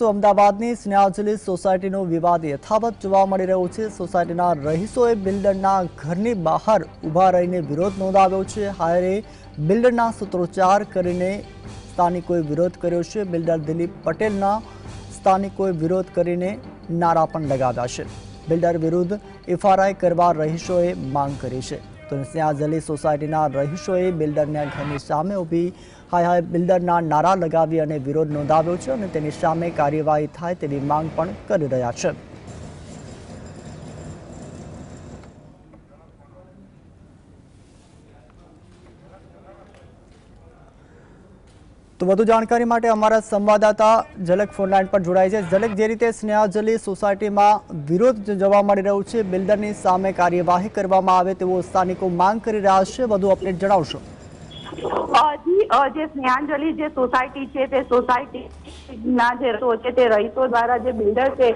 તો અમદાવાદની સ્નેહાંજલિ સોસાયટીનો વિવાદ યથાવત જોવા મળી રહ્યો છે। સોસાયટીના રહીશોએ બિલ્ડરના ઘરની બહાર ઊભા રહીને વિરોધ નોંધાવ્યો છે। હાયરે બિલ્ડરના સૂત્રોચ્ચાર કરીને સ્થાનિકોએ વિરોધ કર્યો છે। બિલ્ડર દિલીપ પટેલના સ્થાનિકોએ વિરોધ કરીને નારા પણ લગાવ્યા છે। બિલ્ડર વિરુદ્ધ એફઆરઆઈ કરવા રહીશોએ માંગ કરી છે। તો સ્નેહાંજલિ સોસાયટીના રહીશોએ બિલ્ડરના ઘરની સામે ઊભી હાય બિલ્ડરના નારા લગાવી અને વિરોધ નોંધાવ્યો છે અને તેની સામે કાર્યવાહી થાય તેવી માંગ પણ કરી રહ્યા છે। તો વધુ જાણકારી માટે અમારા સંવાદદાતા ઝલક ફોનલાઈન પર જોડાય છે। ઝલક, જે રીતે સ્નેહાંજલિ સોસાયટીમાં વિરોધ જોવા મળી રહ્યો છે, બિલ્ડરની સામે કાર્યવાહી કરવામાં આવે તેવો સ્થાનિકો માંગ કરી રહ્યા છે, વધુ અપડેટ જણાવશો? જે સ્નેહાંજલિ જે સોસાયટી છે તે સોસાયટીના જે રહીશો છે તે રહીશો દ્વારા જે બિલ્ડર છે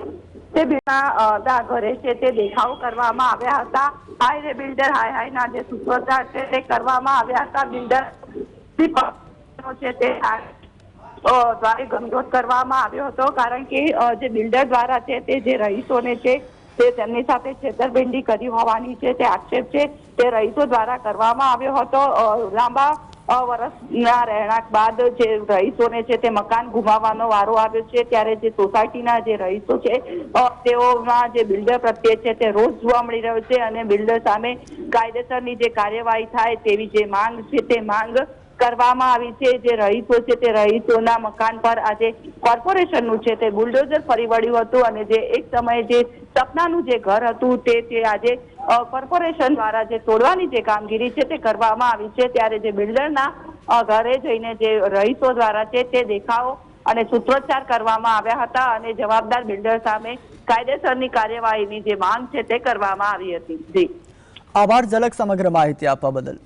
તે બિલ્ડરના ઘરે છે તે દેખાવ કરવામાં આવ્યા હતા। હાય રે બિલ્ડર હાય હાયના જે સૂત્રોચ્ચાર છે તે કરવામાં આવ્યા હતા। બિલ્ડર છે તે દ્વારા વિરોધ કરવામાં આવ્યો હતો, કારણ કે જે બિલ્ડર દ્વારા છે તે જે રહીશોને છે તે તેમની સાથે છેતરપિંડી કરી હોવાની છે તે આક્ષેપ છે તે રહીશો દ્વારા કરવામાં આવ્યો હતો। લાંબા વર્ષના રહેણાંક બાદ જે રહીશોને છે તે મકાન ગુમાવવાનો વારો આવ્યો છે, ત્યારે જે સોસાયટીના જે રહીશો છે તેઓમાં જે બિલ્ડર પ્રત્યે છે તે રોષ જોવા મળી રહ્યો છે અને બિલ્ડર સામે કાયદેસરની જે કાર્યવાહી થાય તેવી જે માંગ છે તે માંગ કરવામાં આવી છે। જે રહીશો છે તે રહીશોના મકાન પર આજે કોર્પોરેશનનું છે તે બુલડોઝર ફરી વળ્યું હતું અને જે એક સમયે જે સપનાનું જે ઘર હતું તે આજે કોર્પોરેશન દ્વારા જે તોડવાની જે કામગીરી છે તે કરવામાં આવી છે। ત્યારે જે બિલ્ડરના ઘરે જઈને જે રહીશો દ્વારા છે તે દેખાવો અને સૂત્રોચ્ચાર કરવામાં આવ્યા હતા અને જવાબદાર બિલ્ડર સામે કાયદેસરની કાર્યવાહીની જે માંગ છે તે કરવામાં આવી હતી। જી આભાર ઝલક, સમગ્ર માહિતી આપવા બદલ।